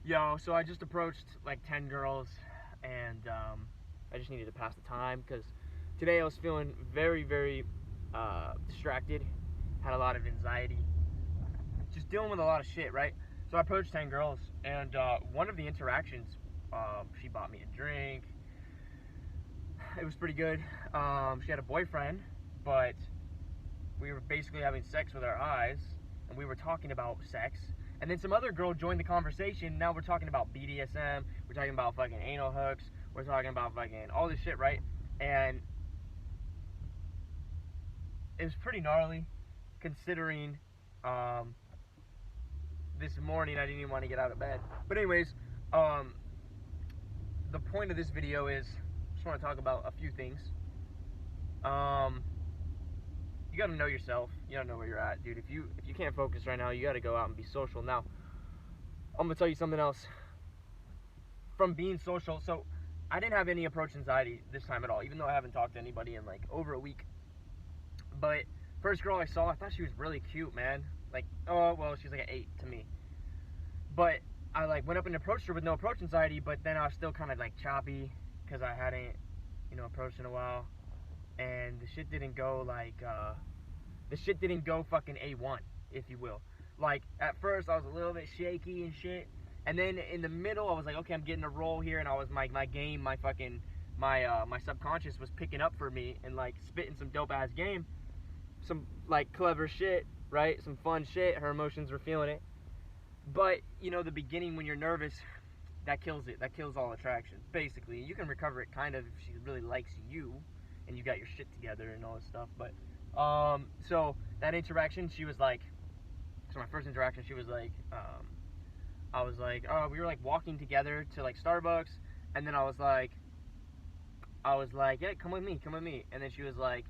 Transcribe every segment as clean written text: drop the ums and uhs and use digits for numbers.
Yo, so I just approached like 10 girls, and I just needed to pass the time because today I was feeling very distracted, had a lot of anxiety, just dealing with a lot of shit, right? So I approached 10 girls, and one of the interactions, she bought me a drink. It was pretty good. She had a boyfriend, but we were basically having sex with our eyes, and we were talking about sex. And then some other girl joined the conversation. Now we're talking about BDSM. We're talking about fucking anal hooks. We're talking about fucking all this shit, right? And it was pretty gnarly, considering this morning I didn't even want to get out of bed. But anyways, the point of this video is, I just want to talk about a few things. You gotta know yourself. You gotta know where you're at, dude. If you can't focus right now, you gotta go out and be social. Now, I'm gonna tell you something else. From being social, so I didn't have any approach anxiety this time at all, even though I haven't talked to anybody in like over a week. But first girl I saw, I thought she was really cute, man. Like, oh well, she's like an 8 to me. But I like went up and approached her with no approach anxiety, but then I was still kind of like choppy because I hadn't, approached in a while. And the shit didn't go like, fucking A1, if you will. Like, at first, I was a little bit shaky and shit. And then in the middle, I was like, okay, I'm getting a roll here. And I was, my game, my subconscious was picking up for me and, like, spitting some dope-ass game. Some, like, clever shit, right? Some fun shit. Her emotions were feeling it. But, the beginning when you're nervous, that kills it. That kills all attraction, basically. You can recover it kind of if she really likes you and you got your shit together and all this stuff. But so that interaction, she was like, so my first interaction, she was like, I was like, oh, we were like walking together to like Starbucks, and then I was like, yeah, come with me, and then she was like,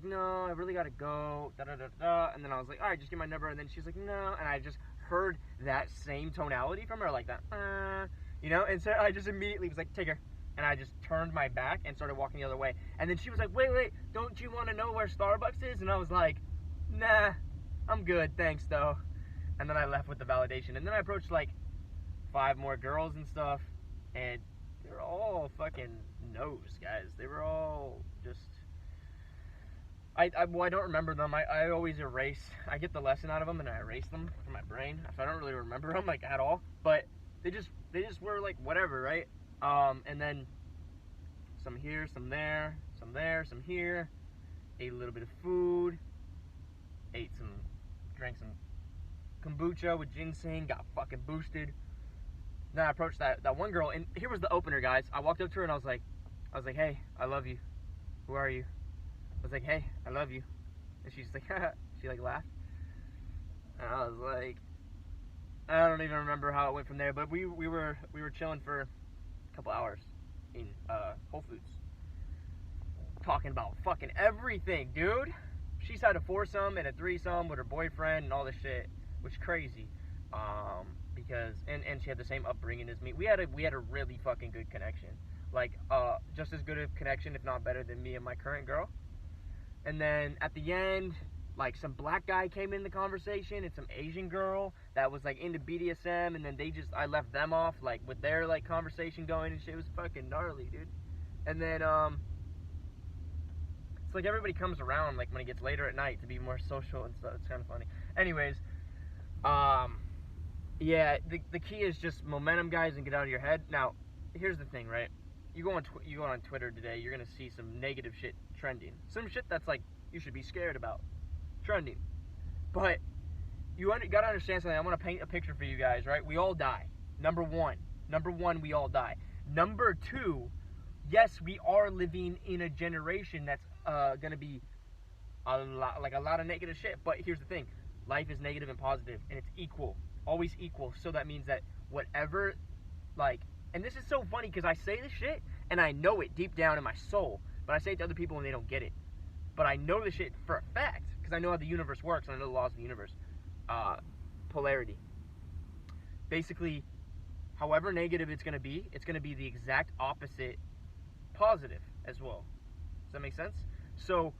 no, I really gotta go, da da da da, and then I was like, all right, just give my number, and then she's like, no, and I just heard that same tonality from her, like that, and so I just immediately was like, take her. And I just turned my back and started walking the other way. And then she was like, wait, don't you want to know where Starbucks is? And I was like, nah, I'm good, thanks, though. And then I left with the validation. And then I approached, like, 5 more girls and stuff. And they were all fucking no's, guys. They were all just... I don't remember them. I always erase. I get the lesson out of them, and I erase them from my brain. So I don't really remember them, like, at all. But they just were, like, whatever, right? And then some here, some there, some here. Ate a little bit of food. Drank some kombucha with ginseng. Got fucking boosted. Then I approached that one girl, and here was the opener, guys. I walked up to her and I was like, hey, I love you. Who are you? I was like, hey, I love you. And she's like, haha. She like laughed. And I was like, I don't even remember how it went from there, but we were chilling for couple hours in Whole Foods, talking about fucking everything, dude. She's had a foursome and a threesome with her boyfriend and all this shit, which is crazy. Because and she had the same upbringing as me. We had a really fucking good connection, like just as good a connection, if not better, than me and my current girl. And then at the end, like, some black guy came in the conversation and some Asian girl that was, like, into BDSM, and then I left them off, like, with their, like, conversation going and shit. It was fucking gnarly, dude. And then, it's like everybody comes around, like, when it gets later at night to be more social and stuff. It's kind of funny. Anyways, yeah, the key is just momentum, guys, and get out of your head. Now, here's the thing, right? You go on Twitter today, you're gonna see some negative shit trending. Some shit that's, like, you should be scared about. Trending. But you gotta understand something. I want to paint a picture for you guys, right? We all die. Number one, we all die. Number 2, yes, we are living in a generation that's gonna be a lot of negative shit. But here's the thing: life is negative and positive, and it's equal, always equal. So that means that whatever, like, and this is so funny because I say this shit and I know it deep down in my soul, but I say it to other people and they don't get it. But I know this shit for a fact because I know how the universe works and I know the laws of the universe. Polarity. Basically, however negative it's going to be the exact opposite positive as well. Does that make sense? So,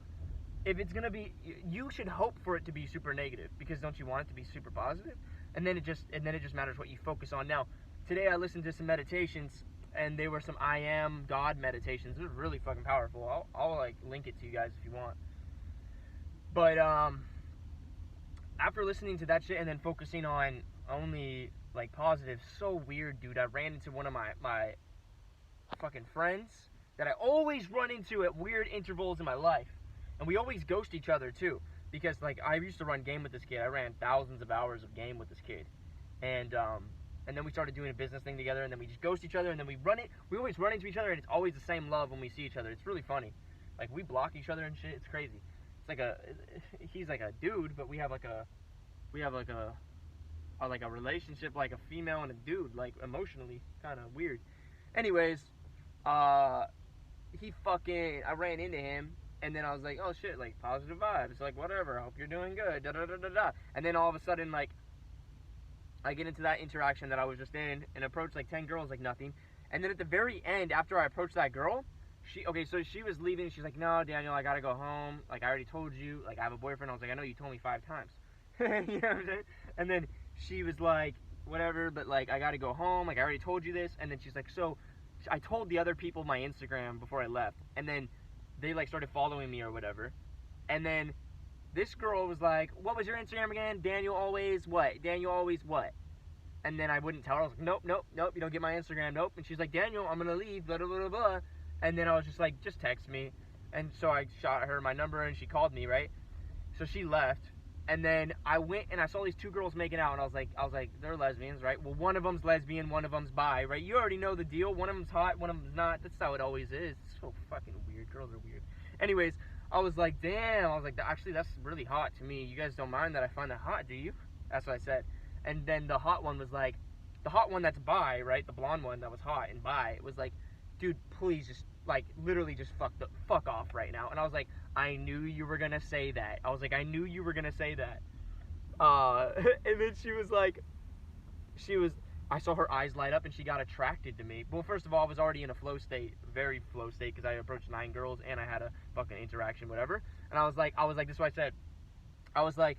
if it's going to be, you should hope for it to be super negative, because don't you want it to be super positive? And then it just matters what you focus on. Now, today I listened to some meditations, and they were some I am God meditations. It was really fucking powerful. I'll like link it to you guys if you want. But after listening to that shit and then focusing on only like positive, so weird, dude. I ran into one of my fucking friends that I always run into at weird intervals in my life, and we always ghost each other too. Because like I used to run game with this kid. I ran thousands of hours of game with this kid, and then we started doing a business thing together, and then we just ghost each other, and then we always run into each other, and it's always the same love when we see each other. It's really funny. Like we block each other and shit. It's crazy. It's like he's like a dude, but we have like a relationship like a female and a dude, like emotionally kind of weird. Anyways, I ran into him, and then I was like, oh shit, like positive vibes, like whatever, I hope you're doing good, da da da da da. And then all of a sudden, like, I get into that interaction that I was just in and approach like 10 girls like nothing. And then at the very end, after I approached that girl, so she was leaving. She's like, no, Daniel, I gotta go home. Like, I already told you, like, I have a boyfriend. I was like, I know you told me 5 times. You know what I'm saying? And then she was like, whatever, but like, I gotta go home. Like, I already told you this. And then she's like, so I told the other people my Instagram before I left. And then they like started following me or whatever. And then this girl was like, what was your Instagram again? Daniel always what? Daniel always what? And then I wouldn't tell her. I was like, nope, you don't get my Instagram, nope. And she's like, Daniel, I'm gonna leave, blah, blah, blah, blah. And then I was just like, just text me. And so I shot her my number, and she called me, right? So she left. And then I went and I saw these 2 girls making out, and I was like, they're lesbians, right? Well, one of them's lesbian, one of them's bi, right? You already know the deal. One of them's hot, one of them's not. That's how it always is. It's so fucking weird. Girls are weird. Anyways, I was like, damn. I was like, actually, that's really hot to me. You guys don't mind that I find that hot, do you? That's what I said. And then the hot one was like, the hot one that's bi, right? The blonde one that was hot and bi, it was like, dude, please just, like, literally just fuck off right now. And I was like, I knew you were gonna say that. I was like, I knew you were gonna say that. And then she was like, I saw her eyes light up, and she got attracted to me. Well, first of all, I was already in a flow state, very flow state, because I approached 9 girls, and I had a fucking interaction, whatever. And I was like, this is what I said. I was like,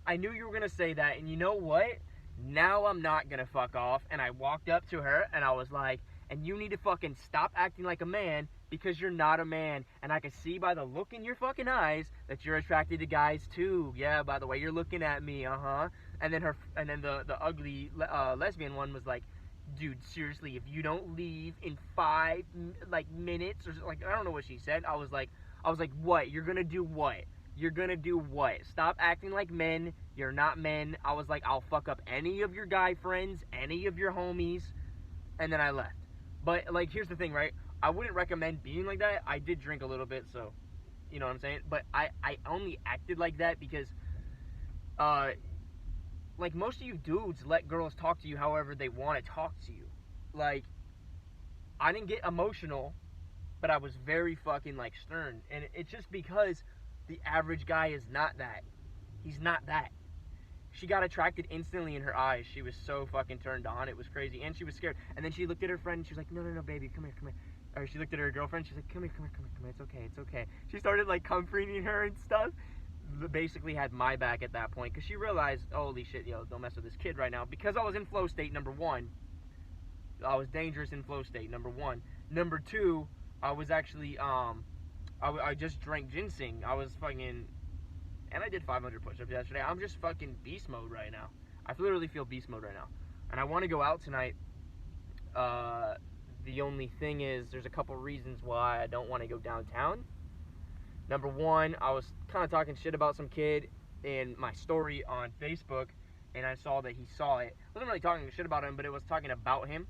I knew you were gonna say that, and you know what? Now I'm not gonna fuck off. And I walked up to her, and I was like, and you need to fucking stop acting like a man, because you're not a man. And I can see by the look in your fucking eyes that you're attracted to guys too. Yeah, by the way you're looking at me, And then the ugly lesbian one was like, dude, seriously, if you don't leave in 5 minutes, or like, I don't know what she said. I was like, what? You're gonna do what? You're gonna do what? Stop acting like men. You're not men. I was like, I'll fuck up any of your guy friends, any of your homies. And then I left. But, like, here's the thing, right? I wouldn't recommend being like that. I did drink a little bit, so, you know what I'm saying? But I only acted like that because, like, most of you dudes let girls talk to you however they want to talk to you. Like, I didn't get emotional, but I was very fucking, like, stern. And it's just because the average guy is not that. He's not that. She got attracted instantly in her eyes. She was so fucking turned on. It was crazy. And she was scared. And then she looked at her friend, and she was like, no, baby, come here. Or she looked at her girlfriend, she's like, come here. It's okay. She started, like, comforting her and stuff. Basically had my back at that point, because she realized, holy shit, yo, don't mess with this kid right now. Because I was in flow state, number 1. I was dangerous in flow state, number 1. Number 2, I was actually, I just drank ginseng. I was fucking... And I did 500 push-ups yesterday. I'm just fucking beast mode right now. I literally feel beast mode right now. And I want to go out tonight. The only thing is, there's a couple reasons why I don't want to go downtown. Number 1, I was kind of talking shit about some kid in my story on Facebook. And I saw that he saw it. I wasn't really talking shit about him, but it was talking about him.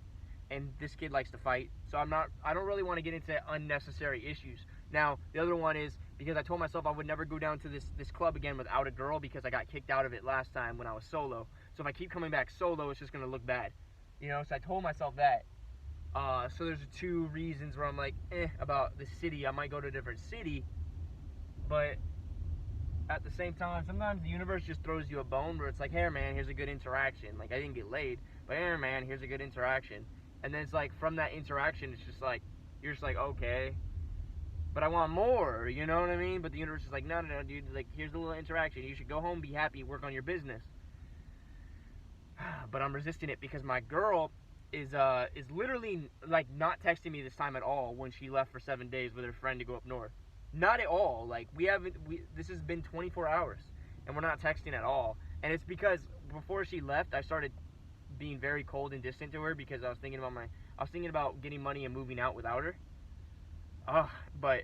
And this kid likes to fight. So I don't really want to get into unnecessary issues. Now, the other one is, because I told myself I would never go down to this club again without a girl, because I got kicked out of it last time when I was solo. So if I keep coming back solo, it's just going to look bad. You know, so I told myself that. So there's 2 reasons where I'm like, about the city. I might go to a different city. But at the same time, sometimes the universe just throws you a bone where it's like, hey, man, here's a good interaction. Like, I didn't get laid, but hey, man, here's a good interaction. And then it's like, from that interaction, it's just like, you're just like, okay, but I want more, you know what I mean? But the universe is like, no, dude, like, here's a little interaction. You should go home, be happy, work on your business. But I'm resisting it because my girl is literally like not texting me this time at all when she left for 7 days with her friend to go up north. Not at all. Like this has been 24 hours and we're not texting at all. And it's because before she left, I started being very cold and distant to her because I was thinking about getting money and moving out without her. But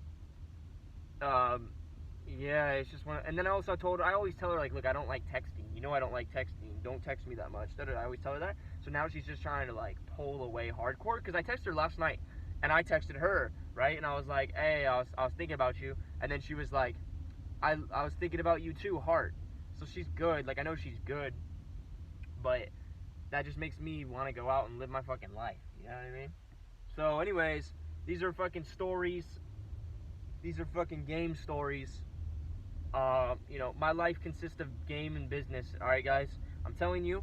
yeah, it's just one. And then I also told her, I always tell her, like, look, I don't like texting. You know, I don't like texting. Don't text me that much. I always tell her that. So now she's just trying to like pull away hardcore. Because I texted her last night, and I texted her, right? And I was like, hey, I was thinking about you. And then she was like, I was thinking about you too, heart. So she's good. Like, I know she's good, but that just makes me want to go out and live my fucking life. You know what I mean? So, anyways, these are fucking stories. These are fucking game stories. You know, my life consists of game and business. Alright, guys? I'm telling you,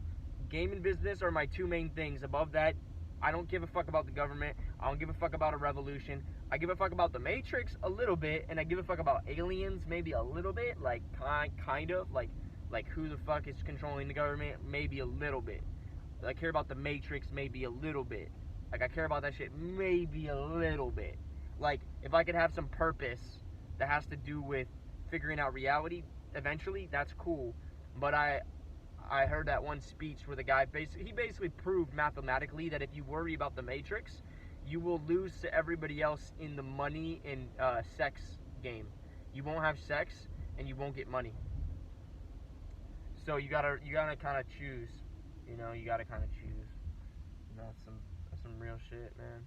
game and business are my two main things. Above that, I don't give a fuck about the government. I don't give a fuck about a revolution. I give a fuck about the Matrix a little bit, and I give a fuck about aliens maybe a little bit. Like, kind of. Like who the fuck is controlling the government? Maybe a little bit. I care about the Matrix maybe a little bit. Like, I care about that shit maybe a little bit. Like, if I could have some purpose that has to do with figuring out reality eventually, that's cool. But I heard that one speech where the guy basically proved mathematically that if you worry about the Matrix, you will lose to everybody else in the money and sex game. You won't have sex and you won't get money. So you gotta kind of choose. You know, you gotta kind of choose. You know, that's some real shit, man.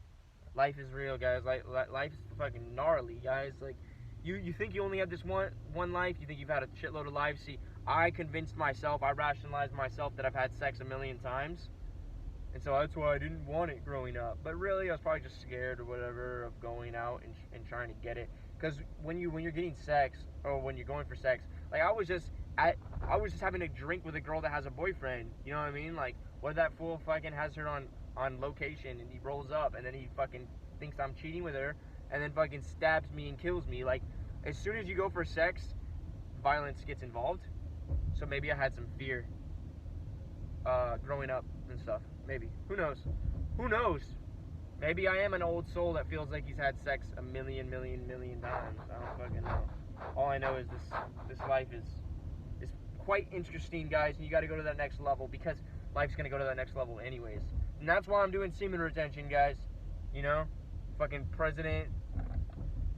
Life is real, guys. Life is fucking gnarly, guys. Like, you think you only have this one life. You think you've had a shitload of lives. See, I convinced myself, I rationalized myself that I've had sex a million times. And so that's why I didn't want it growing up. But really, I was probably just scared or whatever of going out and trying to get it. Because when you're getting sex, or when you're going for sex, like, I was just having a drink with a girl that has a boyfriend. You know what I mean? Like, what if that fool fucking has her on location and he rolls up and then he fucking thinks I'm cheating with her and then fucking stabs me and kills me. Like, as soon as you go for sex, violence gets involved. So maybe I had some fear growing up and stuff. Maybe. Who knows? Who knows? Maybe I am an old soul that feels like he's had sex a million times. I don't fucking know. All I know is this life is quite interesting, guys, and you got to go to that next level because life's going to go to that next level anyways. And that's why I'm doing semen retention, guys. You know? Fucking president.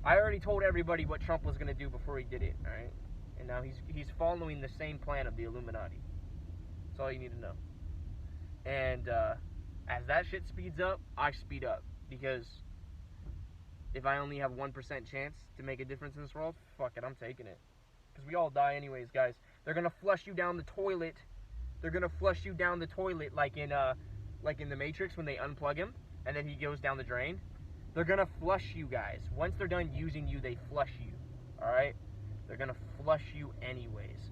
I already told everybody what Trump was going to do before he did it, alright? And now he's following the same plan of the Illuminati. That's all you need to know. And as that shit speeds up, I speed up. Because if I only have 1% chance to make a difference in this world, fuck it, I'm taking it. Because we all die anyways, guys. They're going to flush you down the toilet. They're going to flush you down the toilet like in the Matrix when they unplug him and then he goes down the drain. They're going to flush you guys. Once they're done using you, they flush you. Alright? They're going to flush you anyways.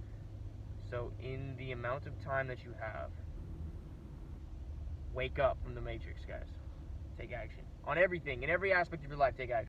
So in the amount of time that you have, wake up from the Matrix, guys. Take action. On everything, in every aspect of your life, take action.